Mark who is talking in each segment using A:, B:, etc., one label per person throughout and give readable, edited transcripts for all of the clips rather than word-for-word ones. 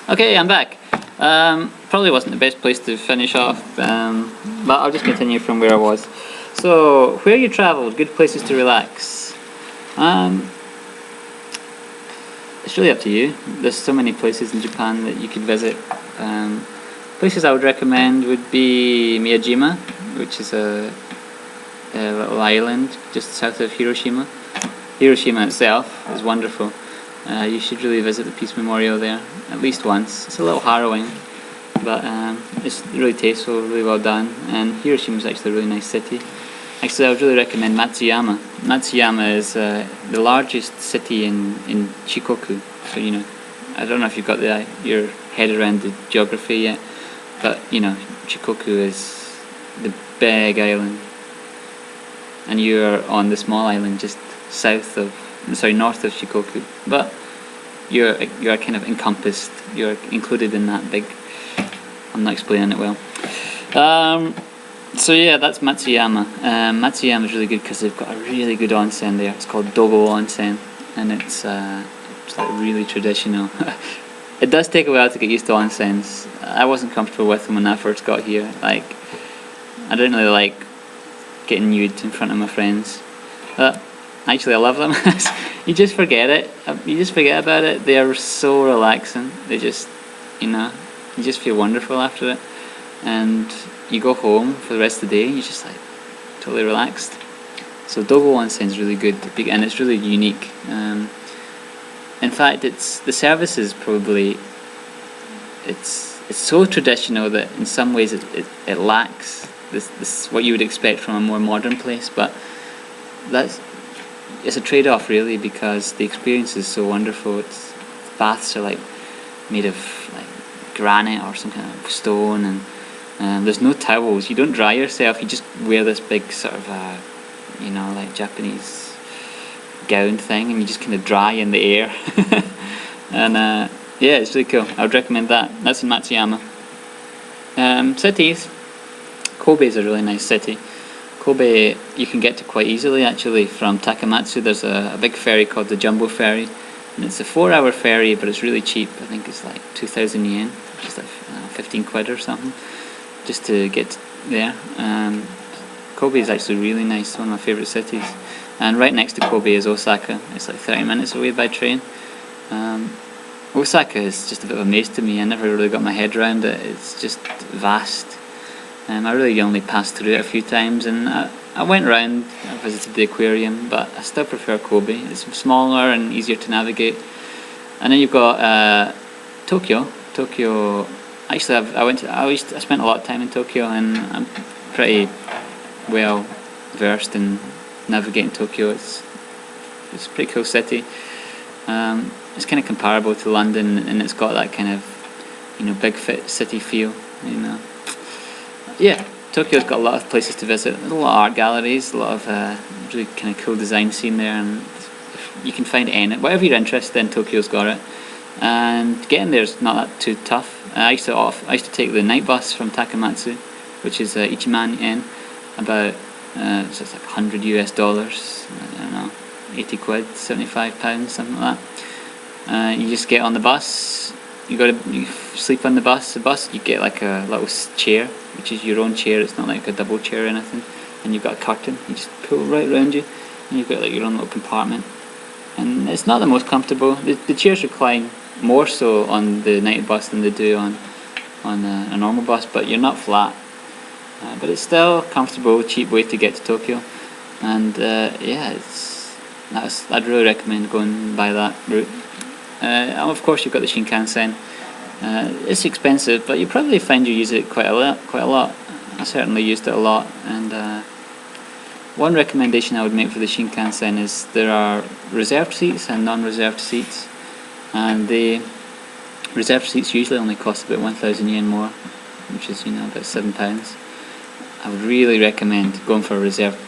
A: Okay, I'm back. Probably wasn't the best place to finish off, but I'll just continue from where I was. So, where you travelled, good places to relax. It's really up to you. There's so many places in Japan that you could visit. Places I would recommend would be Miyajima, which is a little island just south of Hiroshima. Hiroshima itself is wonderful. You should really visit the Peace Memorial there at least once. It's a little harrowing, but it's really tasteful, really well done. And Hiroshima is actually a really nice city. Actually, I would really recommend Matsuyama. Matsuyama is the largest city in Shikoku. So I don't know if you've got your head around the geography yet, but Shikoku is the big island, and you're on the small island just north of Shikoku, but you're kind of encompassed. You're included in that big. I'm not explaining it well. So yeah, that's Matsuyama. Matsuyama is really good because they've got a really good onsen there. It's called Dogo Onsen, and it's like really traditional. It does take a while to get used to onsens. I wasn't comfortable with them when I first got here. Like, I didn't really like getting nude in front of my friends. But actually, I love them. You just forget it. You just forget about it. They are so relaxing. They just, you just feel wonderful after it. And you go home for the rest of the day, you're just like totally relaxed. So Dogo Onsen is really good, and it's really unique. In fact, the service is probably it's so traditional that in some ways it lacks this what you would expect from a more modern place. But it's a trade-off really, because the experience is so wonderful. Baths are like made of like granite or some kind of stone, and there's no towels. You don't dry yourself. You just wear this big sort of like Japanese gown thing, and you just kind of dry in the air. And yeah, it's really cool. I would recommend that. That's in Matsuyama. Cities. Kobe is a really nice city. Kobe you can get to quite easily actually from Takamatsu. There's a big ferry called the Jumbo Ferry, and it's a 4-hour ferry, but it's really cheap. I think it's like 2,000 yen, just like 15 quid or something, just to get there. Kobe is actually really nice, one of my favourite cities. And right next to Kobe is Osaka. It's like 30 minutes away by train. Osaka is just a bit of a maze to me. I never really got my head around it. It's just vast. I really only passed through it a few times, and I went around, I visited the aquarium, but I still prefer Kobe. It's smaller and easier to navigate. And then you've got Tokyo. Tokyo, actually I spent a lot of time in Tokyo, and I'm pretty well versed in navigating Tokyo. It's a pretty cool city. It's kind of comparable to London, and it's got that kind of big fit city feel. Yeah, Tokyo's got a lot of places to visit. There's a lot of art galleries, a lot of really kind of cool design scene there, and you can find whatever you're interested in, Tokyo's got it. And getting there's not that too tough. I used to take the night bus from Takamatsu, which is Ichiman yen, about so it's like $100 US. I don't know, 80 quid, 75 pounds, something like that. You just get on the bus. You sleep on the bus. You get like a little chair, which is your own chair. It's not like a double chair or anything. And you've got a curtain. You just pull right around you, and you've got like your own little compartment. And it's not the most comfortable. The chairs recline more so on the night bus than they do on a normal bus, but you're not flat. But it's still comfortable, cheap way to get to Tokyo. And yeah, I'd really recommend going by that route. Of course, you've got the Shinkansen. It's expensive, but you probably find you use it quite a lot. I certainly used it a lot. And one recommendation I would make for the Shinkansen is there are reserved seats and non-reserved seats. And the reserved seats usually only cost about 1,000 yen more, which is about £7. I would really recommend going for a reserved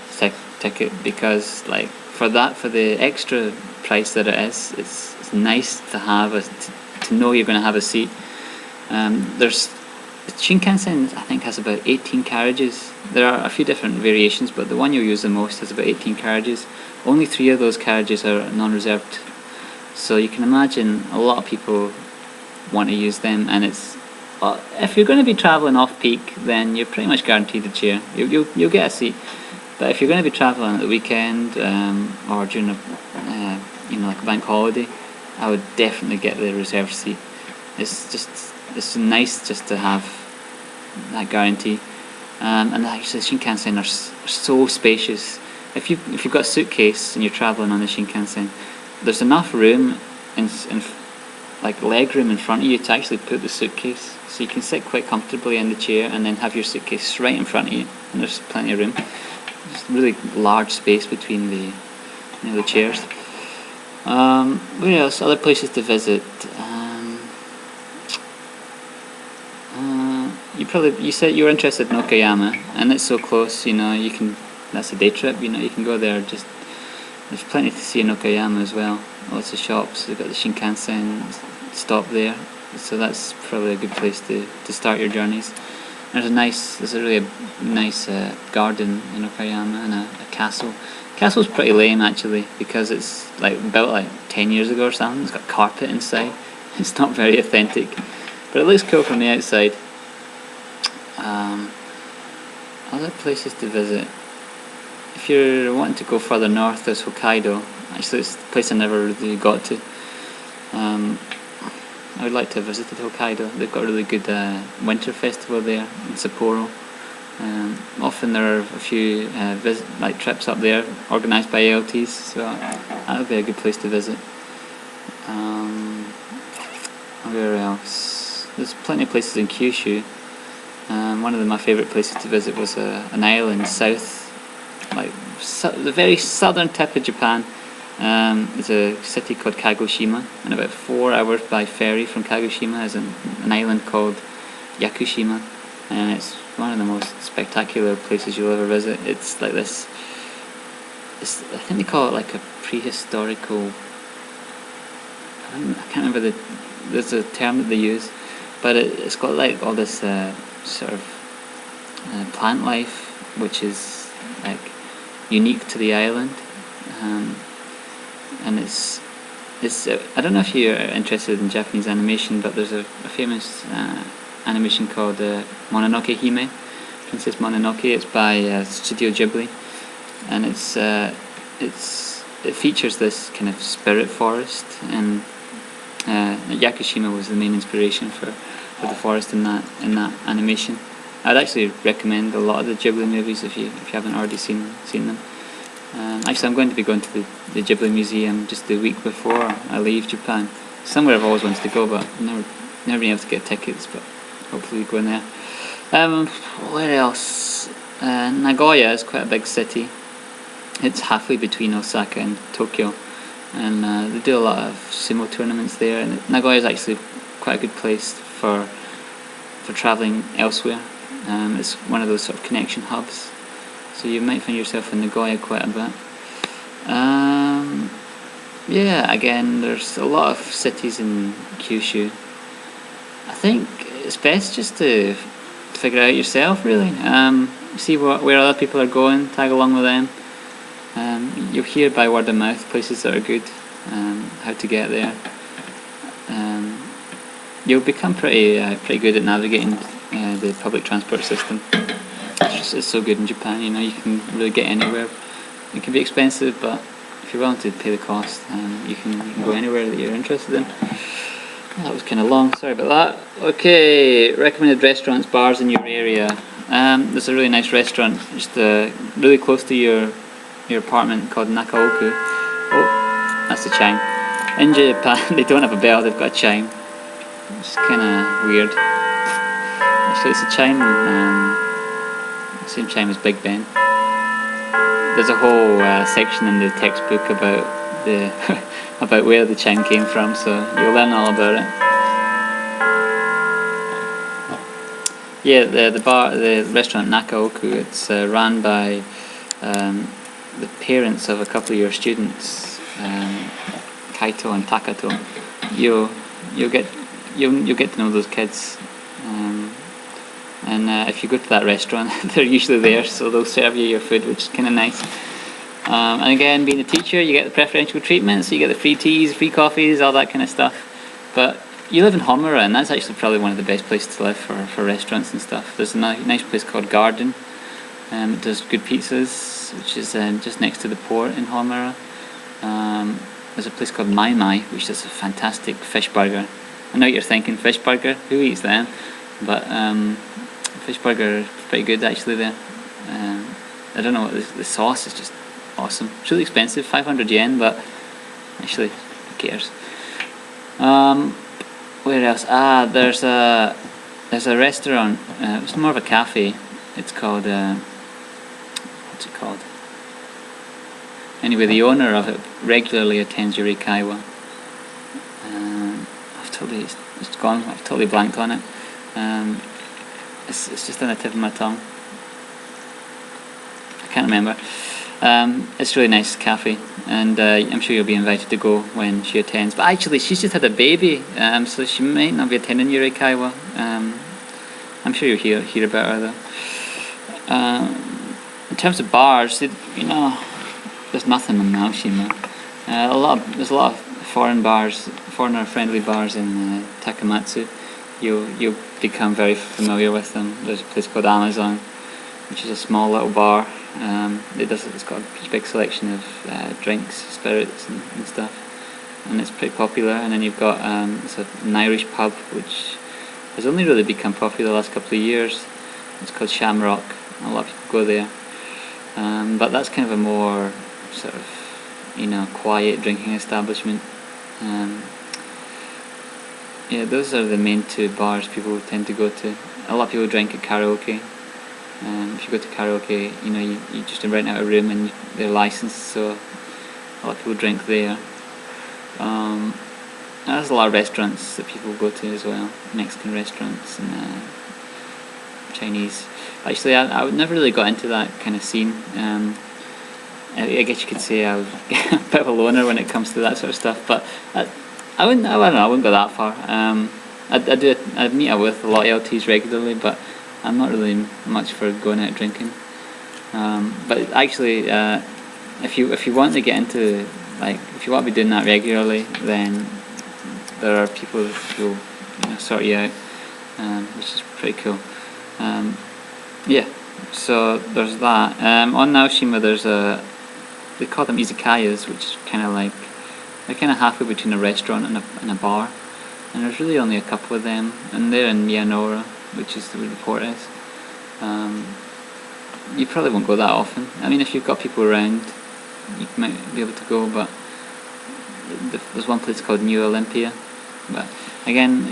A: ticket, because for the extra price that it is, it's nice to have to know you're going to have a seat. There's the Shinkansen, I think, has about 18 carriages. There are a few different variations, but the one you'll use the most has about 18 carriages. Only 3 of those carriages are non-reserved, so you can imagine a lot of people want to use them. And it's if you're going to be traveling off peak, then you're pretty much guaranteed a chair. You'll get a seat. But if you're going to be traveling at the weekend or during a like a bank holiday, I would definitely get the reserved seat. It's nice just to have that guarantee. And actually, the Shinkansen are so spacious. If you've got a suitcase and you're traveling on the Shinkansen, there's enough room in like leg room in front of you to actually put the suitcase, so you can sit quite comfortably in the chair and then have your suitcase right in front of you, and there's plenty of room. There's really large space between the chairs. Where else? Other places to visit. You said you were interested in Okayama, and it's so close. That's a day trip. You can go there. There's plenty to see in Okayama as well. Lots of shops. They've got the Shinkansen stop there, so that's probably a good place to start your journeys. There's a really nice garden in Okayama and a castle. Castle's pretty lame actually, because it's built 10 years ago or something. It's got carpet inside. It's not very authentic, but it looks cool from the outside. Other places to visit. If you're wanting to go further north, there's Hokkaido. Actually, it's a place I never really got to. I would like to have visited Hokkaido. They've got a really good winter festival there in Sapporo. Often there are a few trips up there organised by ALTs, so that would be a good place to visit. Where else? There's plenty of places in Kyushu. One of my favourite places to visit was an island south, the very southern tip of Japan. There's a city called Kagoshima, and about 4 hours by ferry from Kagoshima is an island called Yakushima, and it's one of the most spectacular places you'll ever visit. It's like this. I think they call it like a prehistorical. I can't remember there's a term that they use, but it's got like all this sort of plant life, which is like unique to the island, and it's I don't know if you're interested in Japanese animation, but there's a famous animation called Mononoke Hime, Princess Mononoke. It's by Studio Ghibli, and it features this kind of spirit forest, and Yakushima was the main inspiration for the forest in that animation. I'd actually recommend a lot of the Ghibli movies if you haven't already seen them. Actually, I'm going to be going to the Ghibli Museum just the week before I leave Japan. Somewhere I've always wanted to go, but I've never been able to get tickets, but hopefully go in there. Where else? Nagoya is quite a big city. It's halfway between Osaka and Tokyo, and they do a lot of sumo tournaments there. And Nagoya is actually quite a good place for travelling elsewhere. It's one of those sort of connection hubs, so you might find yourself in Nagoya quite a bit. Again, there's a lot of cities in Kyushu. I think it's best just to figure it out yourself, really. See where other people are going, tag along with them. You'll hear by word of mouth places that are good, how to get there. You'll become pretty good at navigating the public transport system. It's so good in Japan, you can really get anywhere. It can be expensive, but if you're willing to pay the cost, you can go anywhere that you're interested in. That was kind of long, sorry about that. Okay, recommended restaurants, bars in your area. There's a really nice restaurant just really close to your apartment called Nakaoku. Oh, that's the chime. In Japan, they don't have a bell, they've got a chime. It's kind of weird. Actually, it's a chime, same chime as Big Ben. There's a whole section in the textbook about about where the chime came from, so you'll learn all about it. Yeah, the restaurant Nakaoku. It's run by the parents of a couple of your students, Kaito and Takato. You'll get to know those kids, and if you go to that restaurant, they're usually there, so they'll serve you your food, which is kind of nice. And again, being a teacher, you get the preferential treatment, so you get the free teas, free coffees, all that kind of stuff. But you live in Homura, and that's actually probably one of the best places to live for restaurants and stuff. There's a nice place called Garden. It does good pizzas, which is just next to the port in Homura. There's a place called Mai Mai, which does a fantastic fish burger. I know what you're thinking, fish burger? Who eats them? But fish burger is pretty good actually there. I don't know what the sauce is just awesome. It's really expensive, 500 yen, but actually, who cares? Where else? There's a restaurant. It's more of a cafe. It's called what's it called? Anyway, the owner of it regularly attends Yurikaiwa. It's gone. I've totally blanked on it. It's just on the tip of my tongue. I can't remember. It's a really nice cafe, and I'm sure you'll be invited to go when she attends. But actually, she's just had a baby, so she might not be attending Yurikaiwa. I'm sure you'll hear about her though. In terms of bars, there's nothing in Naoshima. There's a lot of foreigner-friendly bars in Takamatsu. You'll become very familiar with them. There's a place called Amazon, which is a small little bar. It's got a big selection of drinks, spirits and stuff, and it's pretty popular. And then you've got it's an Irish pub which has only really become popular the last couple of years. It's called Shamrock. A lot of people go there, but that's kind of a more sort of quiet drinking establishment. Those are the main two bars people tend to go to. A lot of people drink at karaoke. If you go to karaoke, you just rent out a room and they're licensed, so a lot of people drink there. There's a lot of restaurants that people go to as well, Mexican restaurants and Chinese. Actually, I would never really got into that kind of scene. I guess you could say I was a bit of a loner when it comes to that sort of stuff, but I wouldn't go that far. I meet up with a lot of LTs regularly, but I'm not really much for going out drinking. But actually, if you want to get into, if you want to be doing that regularly, then there are people who sort you out, which is pretty cool. So there's that. On Naoshima, they call them izakayas, which is kind of they're kind of halfway between a restaurant and a bar, and there's really only a couple of them, and they're in Miyanora, which is where the port is. You probably won't go that often. I mean, if you've got people around, you might be able to go, but there's one place called New Olympia, but again,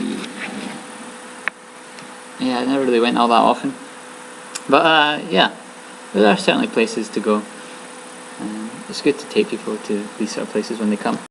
A: I never really went all that often. But there are certainly places to go. It's good to take people to these sort of places when they come.